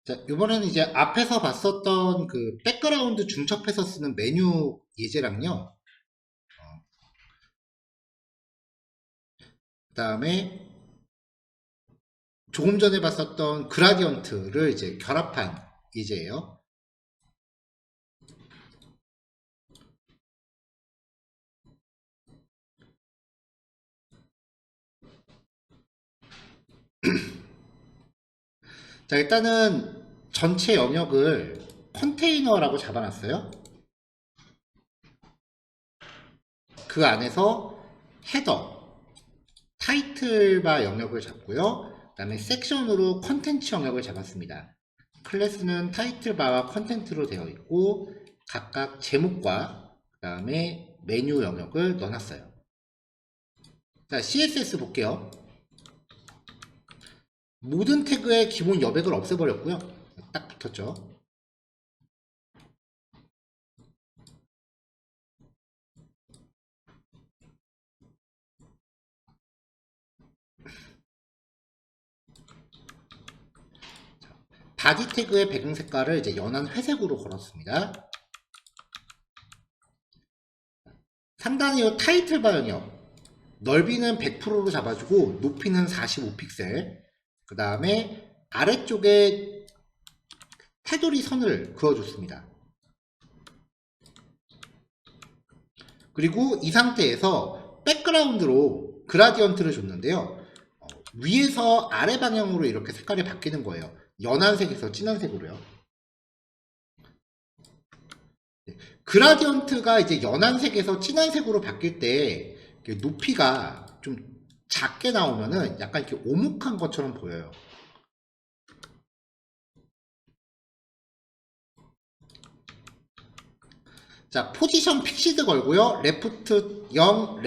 자, 이번에는 이제 앞에서 봤었던 그 백그라운드 중첩해서 쓰는 메뉴 예제랑요. 그 다음에 조금 전에 봤었던 그라디언트를 이제 결합한 예제예요. 자, 일단은 전체 영역을 컨테이너라고 잡아놨어요. 그 안에서 헤더, 타이틀바 영역을 잡고요. 그 다음에 섹션으로 컨텐츠 영역을 잡았습니다. 클래스는 타이틀바와 컨텐츠로 되어 있고 각각 제목과 그 다음에 메뉴 영역을 넣어놨어요. 자, CSS 볼게요. 모든 태그의 기본 여백을 없애버렸고요. 딱 붙었죠. 바디 태그의 배경 색깔을 이제 연한 회색으로 걸었습니다. 상단에 이 타이틀바 영역 넓이는 100%로 잡아주고 높이는 45픽셀 그 다음에 아래쪽에 테두리 선을 그어줬습니다. 그리고 이 상태에서 백그라운드로 그라디언트를 줬는데요. 위에서 아래 방향으로 이렇게 색깔이 바뀌는 거예요. 연한색에서 진한색으로요. 그라디언트가 이제 연한색에서 진한색으로 바뀔 때 높이가 좀 작게 나오면은 약간 이렇게 오목한 것처럼 보여요. 자, 포지션 픽시드 걸고요. 레프트 0,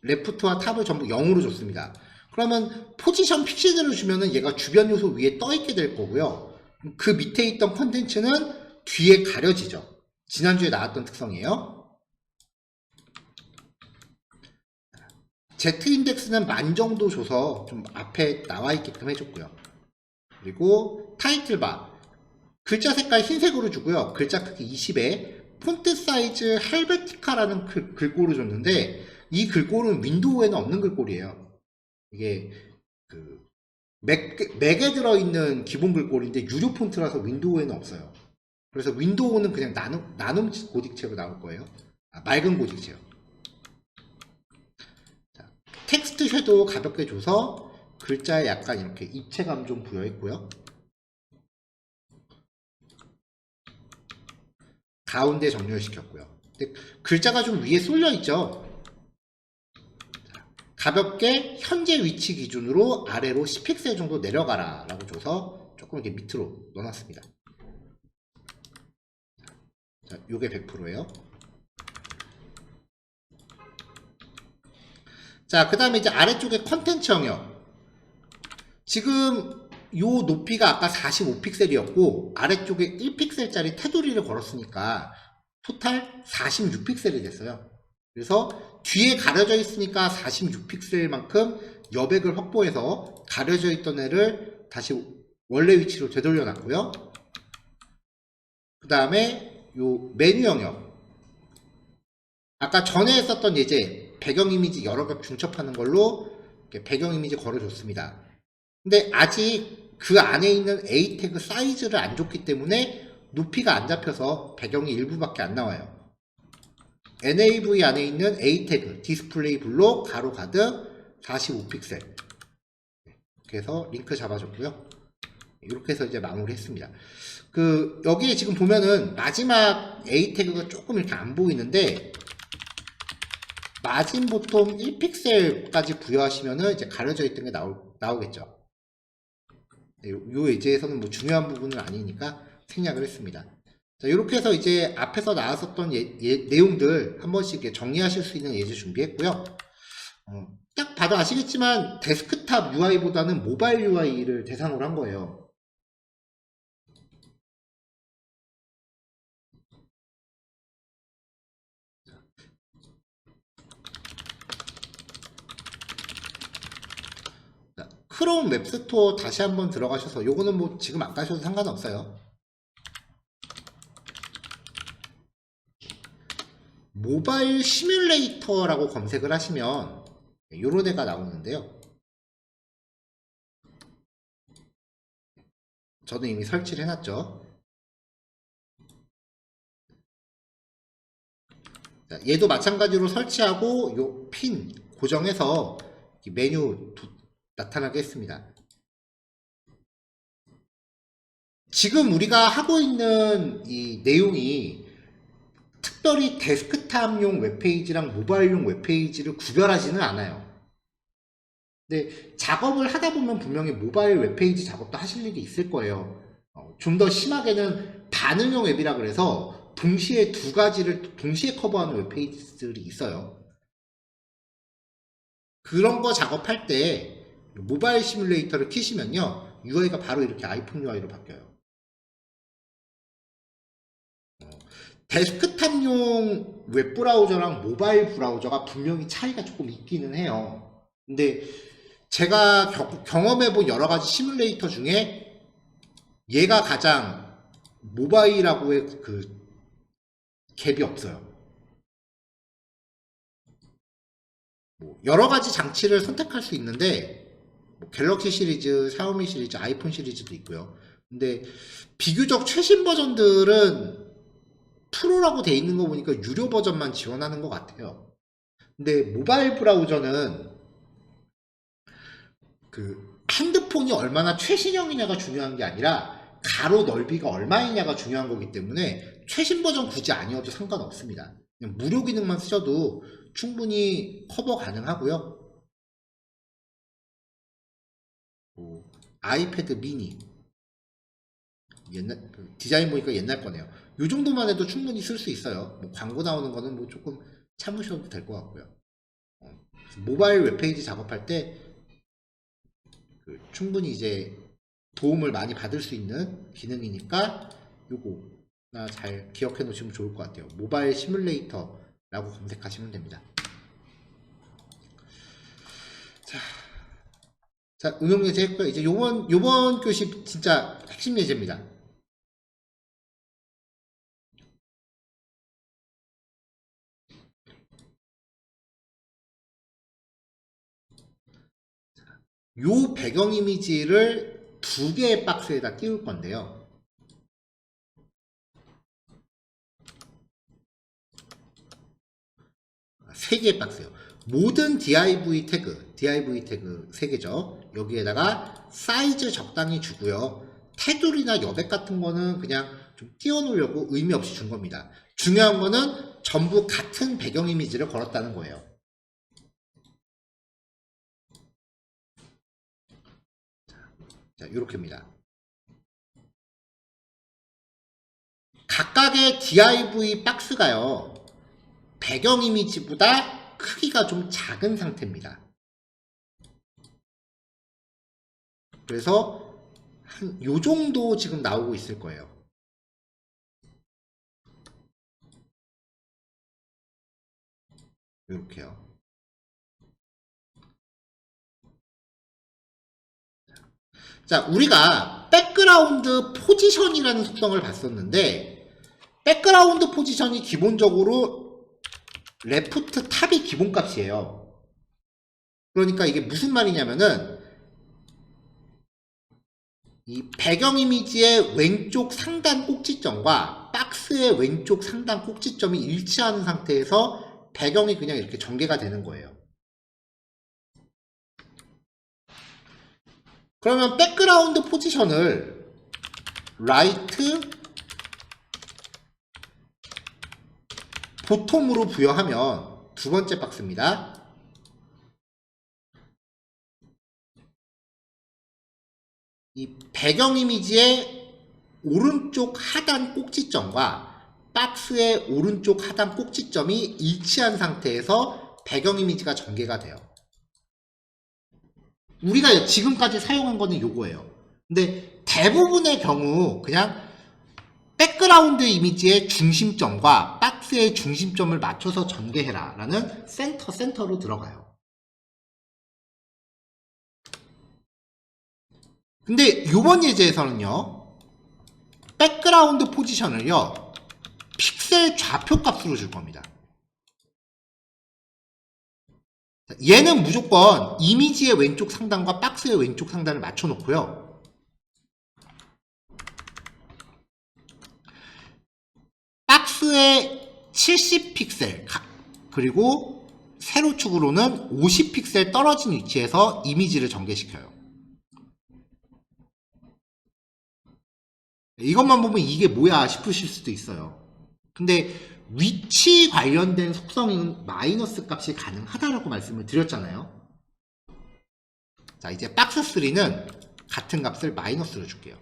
레프트와 탑을 전부 0으로 줬습니다. 그러면 포지션 픽시드를 주면은 얘가 주변 요소 위에 떠 있게 될 거고요. 그 밑에 있던 컨텐츠는 뒤에 가려지죠. 지난주에 나왔던 특성이에요. Z 인덱스는 만 정도 줘서 좀 앞에 나와 있게끔 해줬고요. 그리고 타이틀바 글자 색깔 흰색으로 주고요. 글자 크기 20에 폰트 사이즈 헬베티카라는 글꼴을 줬는데 이 글꼴은 윈도우에는 없는 글꼴이에요. 이게 그 맥에 들어있는 기본 글꼴인데 유료 폰트라서 윈도우에는 없어요. 그래서 윈도우는 그냥 나눔 고딕체로 나올 거예요. 맑은 고딕체요. 텍스트 섀도우 가볍게 줘서 글자에 약간 이렇게 입체감 좀 부여했고요. 가운데 정렬시켰고요. 글자가 좀 위에 쏠려 있죠. 가볍게 현재 위치 기준으로 아래로 10픽셀 정도 내려가라 라고 줘서 조금 이렇게 밑으로 넣어놨습니다. 자, 요게 100%예요. 자, 그 다음에 이제 아래쪽에 컨텐츠 영역. 지금 요 높이가 아까 45픽셀이었고 아래쪽에 1픽셀짜리 테두리를 걸었으니까 토탈 46픽셀이 됐어요. 그래서 뒤에 가려져 있으니까 46픽셀만큼 여백을 확보해서 가려져 있던 애를 다시 원래 위치로 되돌려 놨고요. 그 다음에 요 메뉴 영역. 아까 전에 했었던 예제 배경 이미지 여러 겹 중첩하는 걸로 배경 이미지 걸어줬습니다. 근데 아직 그 안에 있는 A 태그 사이즈를 안 줬기 때문에 높이가 안 잡혀서 배경이 일부밖에 안 나와요. NAV 안에 있는 A 태그 디스플레이 블록 가로 가득 45픽셀 이렇게 해서 링크 잡아줬고요. 이렇게 해서 이제 마무리 했습니다. 그 여기에 지금 보면은 마지막 A 태그가 조금 이렇게 안 보이는데 마진 보통 1픽셀까지 부여하시면은 이제 가려져 있던 게 나오겠죠. 요 예제에서는 뭐 중요한 부분은 아니니까 생략을 했습니다. 자, 이렇게 해서 이제 앞에서 나왔었던 내용들 한 번씩 정리하실 수 있는 예제 준비했고요. 딱 봐도 아시겠지만 데스크탑 UI보다는 모바일 UI를 대상으로 한 거예요. 크롬 웹스토어 다시 한번 들어가셔서, 요거는 뭐 지금 안 가셔도 상관없어요. 모바일 시뮬레이터라고 검색을 하시면 요런 애가 나오는데요. 저는 이미 설치를 해놨죠. 자, 얘도 마찬가지로 설치하고 요 핀 고정해서 메뉴 나타나게 했습니다. 지금 우리가 하고 있는 이 내용이 특별히 데스크탑용 웹페이지랑 모바일용 웹페이지를 구별하지는 않아요. 근데 작업을 하다 보면 분명히 모바일 웹페이지 작업도 하실 일이 있을 거예요. 좀 더 심하게는 반응형 웹이라 그래서 동시에 두 가지를 동시에 커버하는 웹페이지들이 있어요. 그런 거 작업할 때 모바일 시뮬레이터를 키시면요, UI가 바로 이렇게 아이폰 UI로 바뀌어요. 데스크탑용 웹브라우저랑 모바일 브라우저가 분명히 차이가 조금 있기는 해요. 근데 제가 경험해본 여러가지 시뮬레이터 중에 얘가 가장 모바일하고의 그 갭이 없어요. 뭐 여러가지 장치를 선택할 수 있는데 뭐 갤럭시 시리즈, 샤오미 시리즈, 아이폰 시리즈도 있고요. 근데 비교적 최신 버전들은 프로라고 돼 있는 거 보니까 유료 버전만 지원하는 것 같아요. 근데 모바일 브라우저는 그 핸드폰이 얼마나 최신형이냐가 중요한 게 아니라 가로 넓이가 얼마이냐가 중요한 거기 때문에 최신 버전 굳이 아니어도 상관없습니다. 그냥 무료 기능만 쓰셔도 충분히 커버 가능하고요. 아이패드 미니 옛날 디자인 보니까 옛날 거네요. 요 정도만 해도 충분히 쓸 수 있어요. 뭐 광고 나오는 거는 뭐 조금 참으셔도 될 것 같고요. 모바일 웹페이지 작업할 때 충분히 이제 도움을 많이 받을 수 있는 기능이니까 요거 잘 기억해 놓으시면 좋을 것 같아요. 모바일 시뮬레이터라고 검색하시면 됩니다. 자, 응용 예제 했고요. 이제 요번 교시 진짜 핵심 예제입니다. 요 배경 이미지를 두 개의 박스에다 띄울 건데요. 세 개의 박스요. 모든 div 태그 3개죠. 여기에다가 사이즈 적당히 주고요. 테두리나 여백 같은 거는 그냥 좀 띄워놓으려고 의미 없이 준 겁니다. 중요한 거는 전부 같은 배경 이미지를 걸었다는 거예요. 자, 요렇게입니다. 각각의 div 박스가요, 배경 이미지보다 크기가 좀 작은 상태입니다. 그래서 한 요 정도 지금 나오고 있을 거예요. 이렇게요. 자, 우리가 백그라운드 포지션이라는 속성을 봤었는데, 백그라운드 포지션이 기본적으로 레프트 탑이 기본값이에요. 그러니까 이게 무슨 말이냐면은 이 배경 이미지의 왼쪽 상단 꼭지점과 박스의 왼쪽 상단 꼭지점이 일치하는 상태에서 배경이 그냥 이렇게 전개가 되는 거예요. 그러면 백그라운드 포지션을 라이트 보통으로 부여하면 두 번째 박스입니다. 이 배경 이미지의 오른쪽 하단 꼭지점과 박스의 오른쪽 하단 꼭지점이 일치한 상태에서 배경 이미지가 전개가 돼요. 우리가 지금까지 사용한 거는 요거예요. 근데 대부분의 경우 그냥 백그라운드 이미지의 중심점과 박스의 중심점을 맞춰서 전개해라 라는 센터로 들어가요. 근데 이번 예제에서는요, 백그라운드 포지션을요, 픽셀 좌표 값으로 줄 겁니다. 얘는 무조건 이미지의 왼쪽 상단과 박스의 왼쪽 상단을 맞춰 놓고요. 박스의 70픽셀 그리고 세로축으로는 50픽셀 떨어진 위치에서 이미지를 전개시켜요. 이것만 보면 이게 뭐야 싶으실 수도 있어요. 근데 위치 관련된 속성은 마이너스 값이 가능하다라고 말씀을 드렸잖아요. 자, 이제 박스3는 같은 값을 마이너스로 줄게요.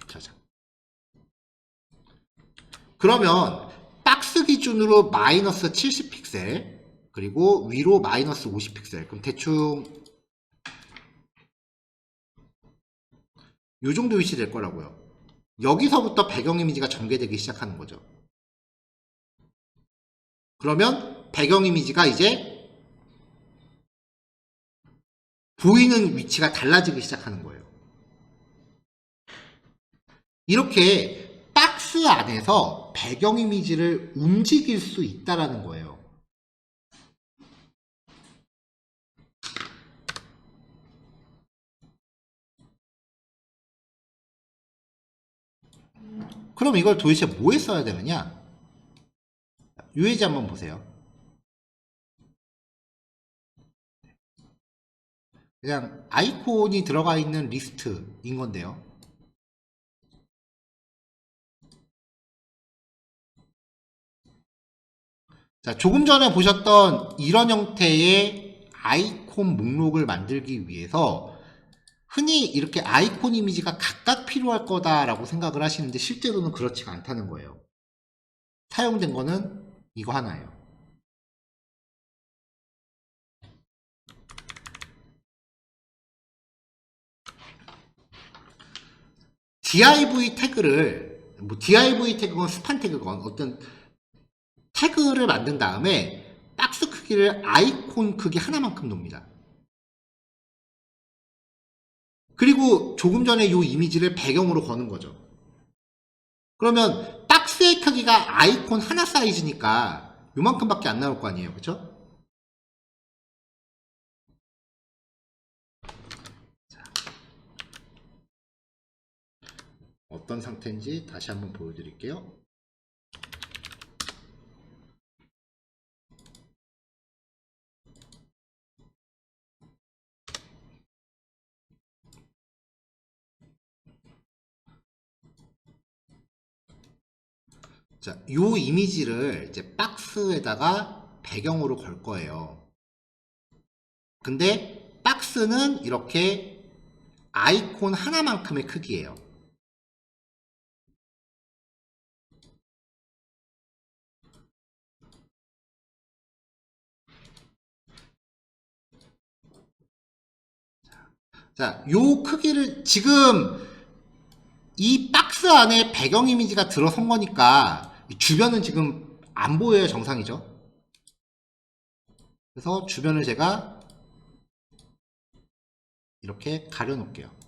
자자. 그러면 박스 기준으로 마이너스 70픽셀 그리고 위로 마이너스 50픽셀, 그럼 대충 요 정도 위치 될 거라고요. 여기서부터 배경 이미지가 전개되기 시작하는 거죠. 그러면 배경 이미지가 이제 보이는 위치가 달라지기 시작하는 거예요. 이렇게 박스 안에서 배경 이미지를 움직일 수 있다라는 거예요. 그럼 이걸 도대체 뭐에 써야 되느냐? 요 예제 한번 보세요. 그냥 아이콘이 들어가 있는 리스트인 건데요. 자, 조금 전에 보셨던 이런 형태의 아이콘 목록을 만들기 위해서 흔히 이렇게 아이콘 이미지가 각각 필요할 거다라고 생각을 하시는데 실제로는 그렇지가 않다는 거예요. 사용된 거는 이거 하나예요. div 태그를, 뭐 div 태그건 스판 태그건 어떤 태그를 만든 다음에 박스 크기를 아이콘 크기 하나만큼 놉니다. 그리고 조금 전에 이 이미지를 배경으로 거는 거죠. 그러면 박스의 크기가 아이콘 하나 사이즈니까 요만큼밖에 안 나올 거 아니에요, 그쵸? 어떤 상태인지 다시 한번 보여드릴게요. 자, 요 이미지를 이제 박스에다가 배경으로 걸 거예요. 근데 박스는 이렇게 아이콘 하나만큼의 크기예요. 자, 요 크기를 지금 이 박스 안에 배경 이미지가 들어선 거니까 주변은 지금 안 보여요. 정상이죠. 그래서 주변을 제가 이렇게 가려 놓을게요.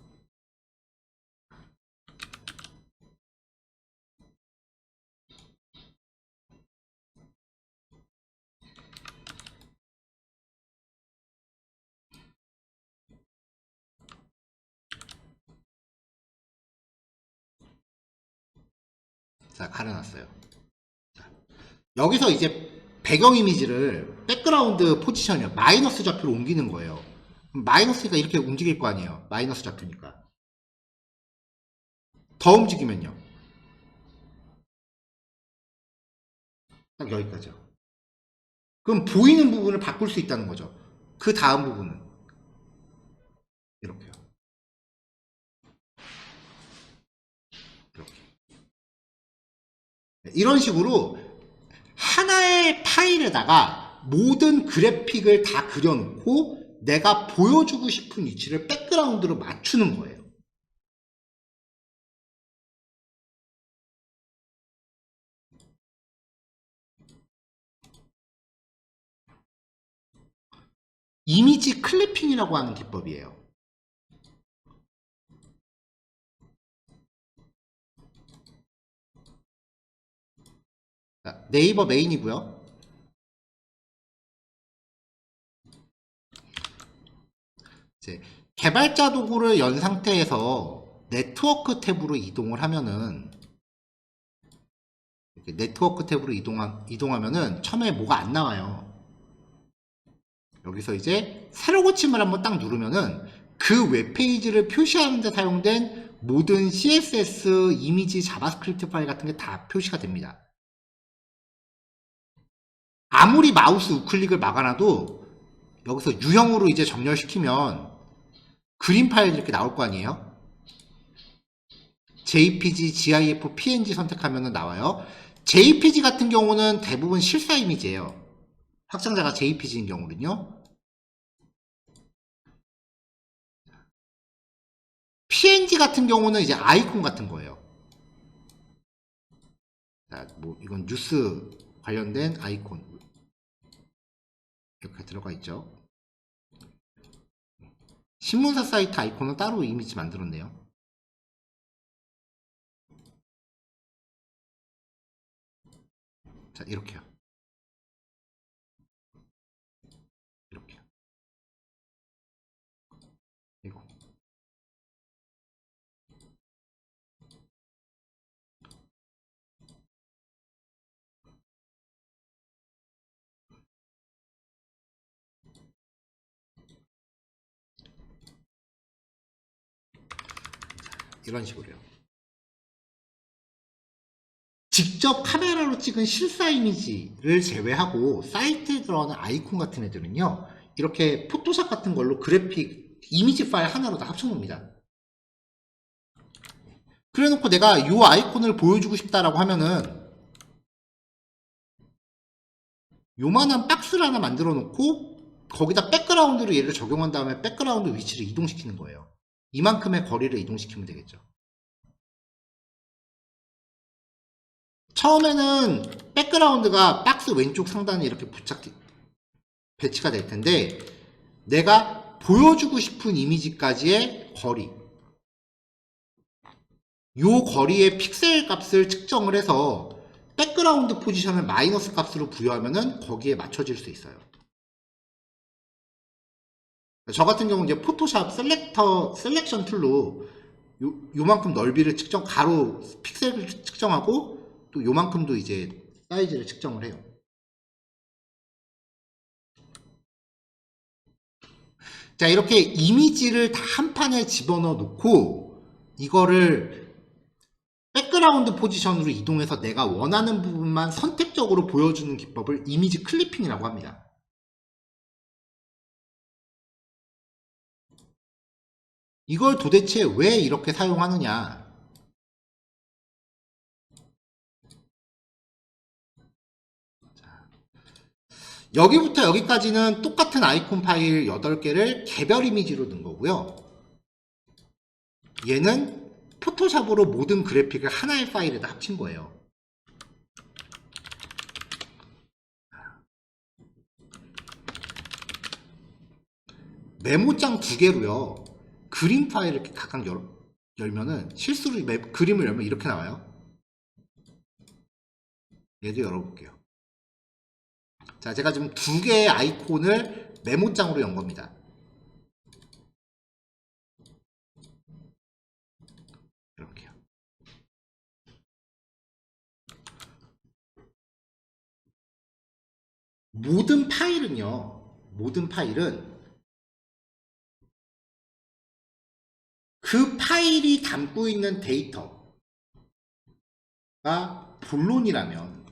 자, 가려놨어요. 자, 여기서 이제 배경 이미지를 백그라운드 포지션이요, 마이너스 좌표로 옮기는 거예요. 마이너스니까 이렇게 움직일 거 아니에요. 마이너스 좌표니까. 더 움직이면요. 딱 여기까지요. 그럼 보이는 부분을 바꿀 수 있다는 거죠. 그 다음 부분은 이렇게요. 이렇게. 이런 식으로 하나의 파일에다가 모든 그래픽을 다 그려놓고 내가 보여주고 싶은 위치를 백그라운드로 맞추는 거예요. 이미지 클리핑이라고 하는 기법이에요. 네이버 메인이고요. 이제 개발자 도구를 연 상태에서 네트워크 탭으로 이동을 하면은, 이렇게 네트워크 탭으로 이동하면은 처음에 뭐가 안 나와요. 여기서 이제 새로 고침을 한번 딱 누르면은 그 웹페이지를 표시하는 데 사용된 모든 CSS, 이미지, 자바스크립트 파일 같은 게 다 표시가 됩니다. 아무리 마우스 우클릭을 막아놔도 여기서 유형으로 이제 정렬시키면 그림 파일이 이렇게 나올 거 아니에요? JPG, GIF, PNG 선택하면 나와요. JPG 같은 경우는 대부분 실사 이미지예요. 확장자가 JPG인 경우는요. PNG 같은 경우는 이제 아이콘 같은 거예요. 자, 뭐 이건 뉴스 관련된 아이콘 이렇게 들어가 있죠. 신문사 사이트 아이콘은 따로 이미지 만들었네요. 자, 이렇게요. 이렇게요. 그리고 이런 식으로요. 직접 카메라로 찍은 실사 이미지를 제외하고 사이트에 들어가는 아이콘 같은 애들은요, 이렇게 포토샵 같은 걸로 그래픽 이미지 파일 하나로 다 합쳐놓습니다. 그래 놓고 내가 이 아이콘을 보여주고 싶다라고 하면은 요만한 박스를 하나 만들어 놓고 거기다 백그라운드를 얘를 적용한 다음에 백그라운드 위치를 이동시키는 거예요. 이만큼의 거리를 이동시키면 되겠죠. 처음에는 백그라운드가 박스 왼쪽 상단에 이렇게 배치가 될 텐데, 내가 보여주고 싶은 이미지까지의 거리, 요 거리의 픽셀 값을 측정을 해서 백그라운드 포지션을 마이너스 값으로 부여하면은 거기에 맞춰질 수 있어요. 저 같은 경우는 이제 포토샵 셀렉션 툴로 요만큼 넓이를 가로 픽셀을 측정하고 또 요만큼도 이제 사이즈를 측정을 해요. 자, 이렇게 이미지를 다 한 판에 집어넣어 놓고 이거를 백그라운드 포지션으로 이동해서 내가 원하는 부분만 선택적으로 보여주는 기법을 이미지 클리핑이라고 합니다. 이걸 도대체 왜 이렇게 사용하느냐? 여기부터 여기까지는 똑같은 아이콘 파일 8개를 개별 이미지로 넣은 거고요. 얘는 포토샵으로 모든 그래픽을 하나의 파일에다 합친 거예요. 메모장 2개로요. 그림 파일을 이렇게 각각 열면은 실수로 그림을 열면 이렇게 나와요. 얘도 열어볼게요. 자, 제가 지금 2개의 아이콘을 메모장으로 연 겁니다. 이렇게요. 모든 파일은 그 파일이 담고 있는 데이터가 본론이라면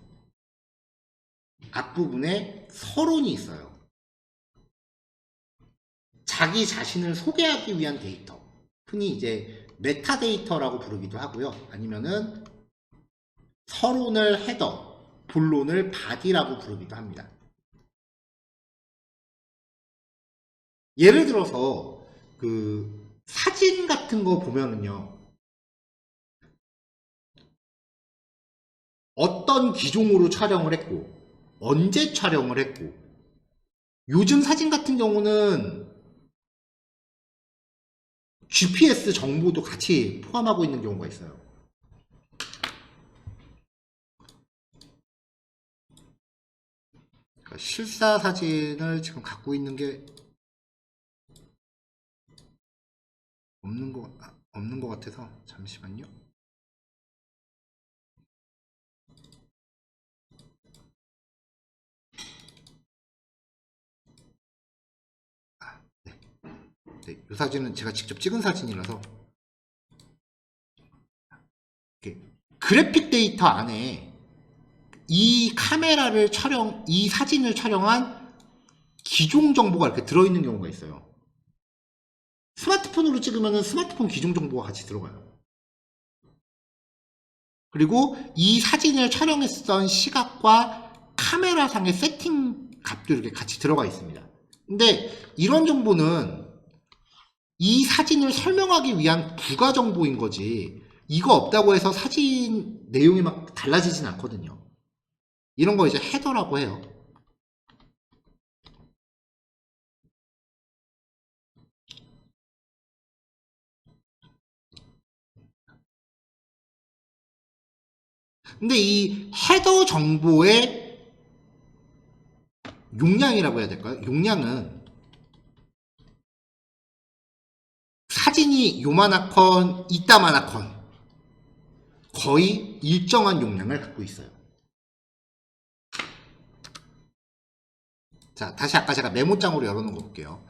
앞부분에 서론이 있어요. 자기 자신을 소개하기 위한 데이터. 흔히 이제 메타데이터라고 부르기도 하고요. 아니면은 서론을 헤더, 본론을 바디라고 부르기도 합니다. 예를 들어서 그 사진 같은 거 보면은요, 어떤 기종으로 촬영을 했고 언제 촬영을 했고, 요즘 사진 같은 경우는 GPS 정보도 같이 포함하고 있는 경우가 있어요. 실사 사진을 지금 갖고 있는 게 없는 것 같아서 잠시만요. 네. 네, 이 사진은 제가 직접 찍은 사진이라서 그래픽 데이터 안에 이 이 사진을 촬영한 기종 정보가 이렇게 들어있는 경우가 있어요. 스마트폰으로 찍으면 스마트폰 기종 정보가 같이 들어가요. 그리고 이 사진을 촬영했던 시각과 카메라상의 세팅 값도 이렇게 같이 들어가 있습니다. 근데 이런 정보는 이 사진을 설명하기 위한 부가 정보인 거지, 이거 없다고 해서 사진 내용이 막 달라지진 않거든요. 이런 거 이제 헤더라고 해요. 근데 이 헤더 정보의 용량이라고 해야 될까요? 용량은 사진이 요만하건 이따만하건 거의 일정한 용량을 갖고 있어요. 자, 다시 아까 제가 메모장으로 열어놓은 거 볼게요.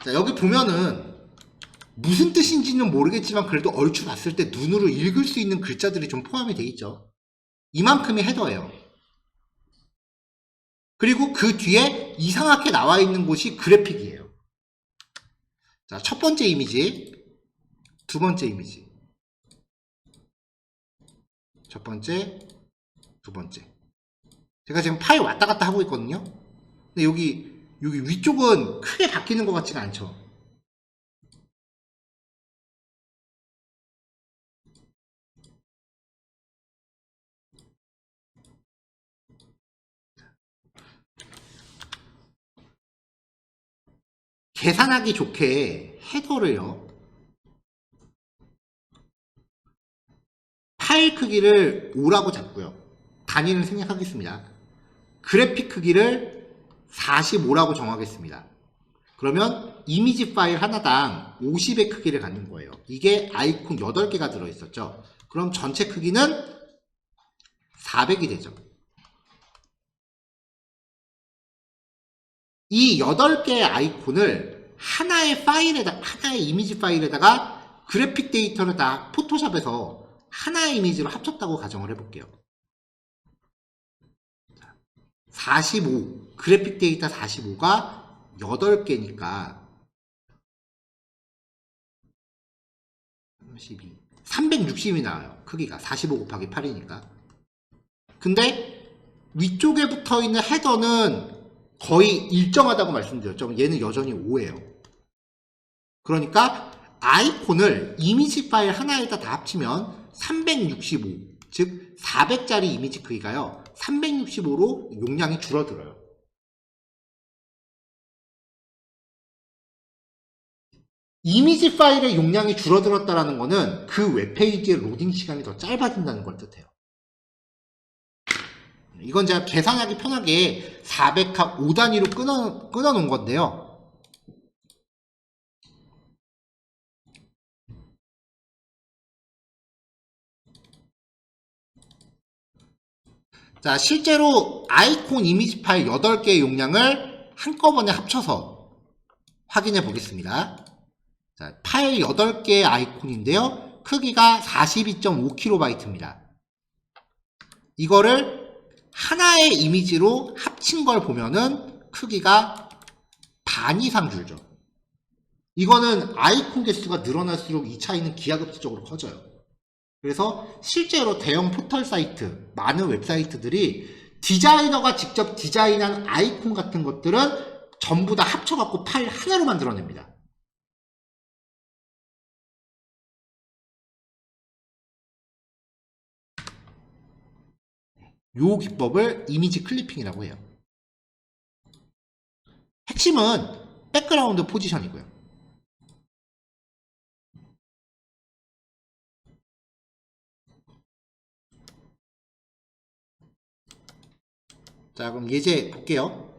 자, 여기 보면은 무슨 뜻인지는 모르겠지만 그래도 얼추 봤을 때 눈으로 읽을 수 있는 글자들이 좀 포함이 되어 있죠. 이만큼이 헤더예요. 그리고 그 뒤에 이상하게 나와 있는 곳이 그래픽이에요. 자, 첫 번째 이미지, 두 번째 이미지, 첫 번째, 두 번째. 제가 지금 파일 왔다 갔다 하고 있거든요. 근데 여기 위쪽은 크게 바뀌는 것 같지가 않죠. 계산하기 좋게 헤더를요, 파일 크기를 5라고 잡고요. 단위를 생략하겠습니다. 그래픽 크기를 45라고 정하겠습니다. 그러면 이미지 파일 하나당 50의 크기를 갖는 거예요. 이게 아이콘 8개가 들어있었죠. 그럼 전체 크기는 400이 되죠. 이 8개의 아이콘을 하나의 이미지 파일에다가 그래픽 데이터를 다 포토샵에서 하나의 이미지로 합쳤다고 가정을 해볼게요. 45, 그래픽 데이터 45가 8개니까 32, 360이 나와요. 크기가 45 곱하기 8이니까. 근데 위쪽에 붙어있는 헤더는 거의 일정하다고 말씀드렸죠. 얘는 여전히 5예요. 그러니까 아이콘을 이미지 파일 하나에다 다 합치면 365, 즉 400짜리 이미지 크기가요, 365로 용량이 줄어들어요. 이미지 파일의 용량이 줄어들었다는 것은 그 웹페이지의 로딩 시간이 더 짧아진다는 걸 뜻해요. 이건 제가 계산하기 편하게 400합 5단위로 끊어 놓은 건데요. 자, 실제로 아이콘 이미지 파일 8개의 용량을 한꺼번에 합쳐서 확인해 보겠습니다. 자, 파일 8개의 아이콘인데요. 크기가 42.5KB입니다. 이거를 하나의 이미지로 합친 걸 보면은 크기가 반 이상 줄죠. 이거는 아이콘 개수가 늘어날수록 이 차이는 기하급수적으로 커져요. 그래서 실제로 대형 포털 사이트, 많은 웹사이트들이 디자이너가 직접 디자인한 아이콘 같은 것들은 전부 다 합쳐갖고 파일 하나로 만들어냅니다. 이 기법을 이미지 클리핑이라고 해요. 핵심은 백그라운드 포지션이고요. 자, 그럼 예제 볼게요.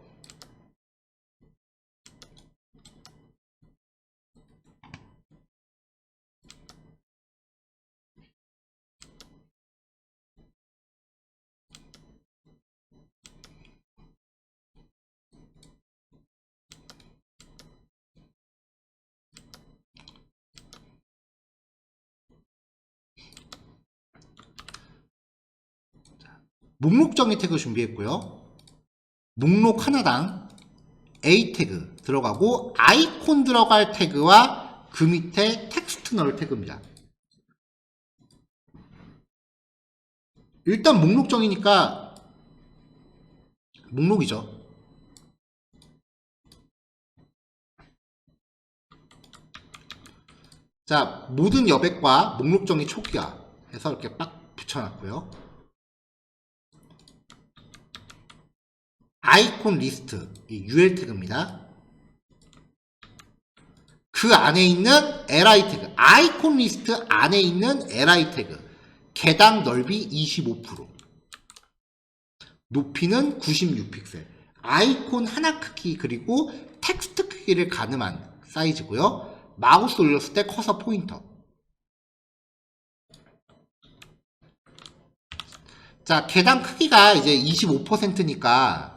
목록 정의 태그 준비했고요. 목록 하나당 A 태그 들어가고 아이콘 들어갈 태그와 그 밑에 텍스트 넣을 태그입니다. 일단 목록 정의니까 목록이죠. 자, 모든 여백과 목록 정의 초기화 해서 이렇게 빡 붙여놨고요. 아이콘 리스트, 이 UL 태그입니다. 그 안에 있는 li 태그, 아이콘 리스트 안에 있는 li 태그, 개당 넓이 25%, 높이는 96픽셀, 아이콘 하나 크기 그리고 텍스트 크기를 가늠한 사이즈고요. 마우스 올렸을 때 커서 포인터. 자, 개당 크기가 이제 25%니까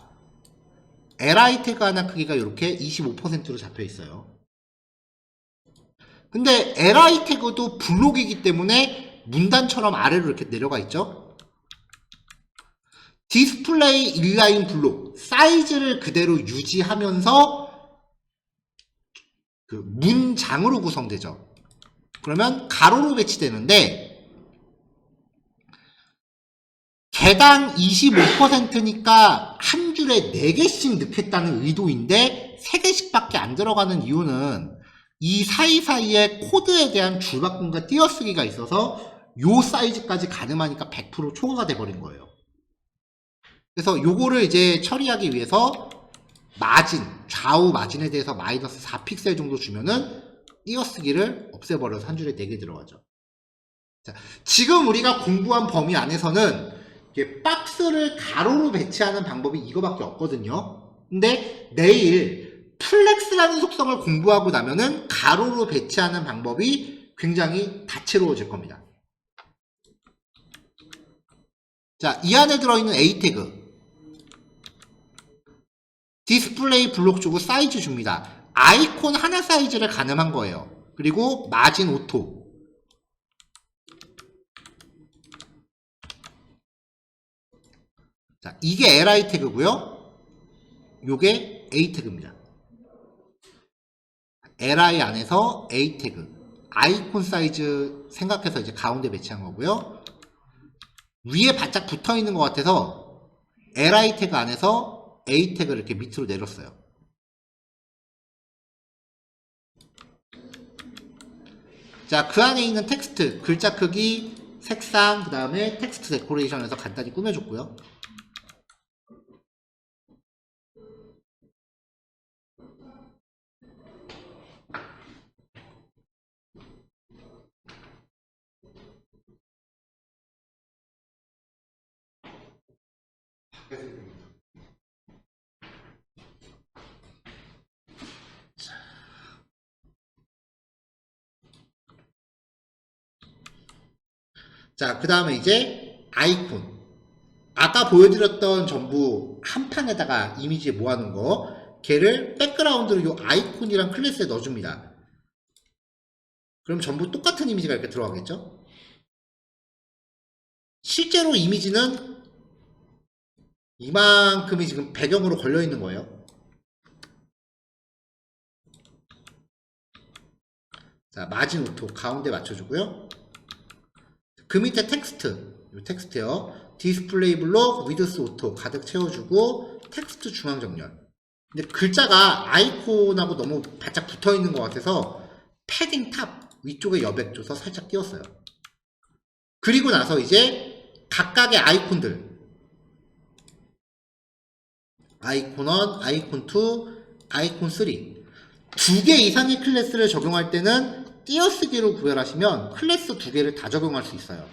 li 태그 하나 크기가 이렇게 25%로 잡혀 있어요. 근데 li 태그도 블록이기 때문에 문단처럼 아래로 이렇게 내려가 있죠. 디스플레이 인라인 블록 사이즈를 그대로 유지하면서 그 문장으로 구성되죠. 그러면 가로로 배치되는데 개당 25%니까 한 줄에 4개씩 넣겠다는 의도인데 3개씩밖에 안 들어가는 이유는 이 사이사이에 코드에 대한 줄바꿈과 띄어쓰기가 있어서 요 사이즈까지 가늠하니까 100% 초과가 돼버린 거예요. 그래서 요거를 이제 처리하기 위해서 마진, 좌우 마진에 대해서 마이너스 4픽셀 정도 주면은 띄어쓰기를 없애버려서 한 줄에 4개 들어가죠. 자, 지금 우리가 공부한 범위 안에서는 이게 박스를 가로로 배치하는 방법이 이거밖에 없거든요. 근데 내일 플렉스라는 속성을 공부하고 나면은 가로로 배치하는 방법이 굉장히 다채로워질 겁니다. 자, 이 안에 들어있는 A 태그 디스플레이 블록 주고 사이즈 줍니다. 아이콘 하나 사이즈를 가늠한 거예요. 그리고 마진 오토. 자, 이게 li 태그고요. 요게 A 태그입니다. li 안에서 A 태그. 아이콘 사이즈 생각해서 이제 가운데 배치한 거고요. 위에 바짝 붙어 있는 것 같아서 li 태그 안에서 A 태그를 이렇게 밑으로 내렸어요. 자, 그 안에 있는 텍스트, 글자 크기, 색상, 그 다음에 텍스트 데코레이션에서 간단히 꾸며줬고요. 자, 그 다음에 이제 아이콘. 아까 보여드렸던 전부 한 판에다가 이미지에 모아놓은 거, 걔를 백그라운드로 요 아이콘이랑 클래스에 넣어줍니다. 그럼 전부 똑같은 이미지가 이렇게 들어가겠죠? 실제로 이미지는 이만큼이 지금 배경으로 걸려있는 거예요. 자, 마진 오토 가운데 맞춰주고요. 그 밑에 텍스트, 요 텍스트요. 디스플레이 블록, 위드스 오토 가득 채워주고 텍스트 중앙 정렬. 근데 글자가 아이콘하고 너무 바짝 붙어있는 것 같아서 패딩 탑 위쪽에 여백 줘서 살짝 띄웠어요. 그리고 나서 이제 각각의 아이콘들 아이콘 1, 아이콘 2, 아이콘 3 2개 이상의 클래스를 적용할 때는 띄어쓰기로 구별하시면 클래스 2개를 다 적용할 수 있어요.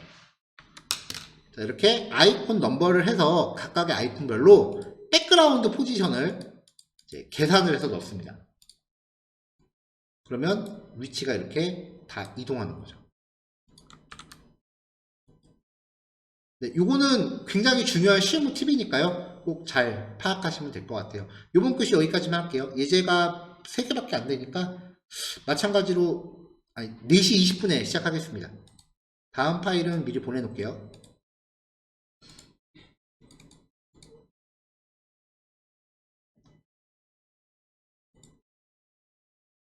자, 이렇게 아이콘 넘버를 해서 각각의 아이콘별로 백그라운드 포지션을 이제 계산을 해서 넣습니다. 그러면 위치가 이렇게 다 이동하는 거죠. 네, 요거는 굉장히 중요한 실무 팁이니까요. 꼭 잘 파악하시면 될 것 같아요. 요번 글씨 여기까지만 할게요. 예제가 3개밖에 안 되니까 마찬가지로 4시 20분에 시작하겠습니다. 다음 파일은 미리 보내놓을게요.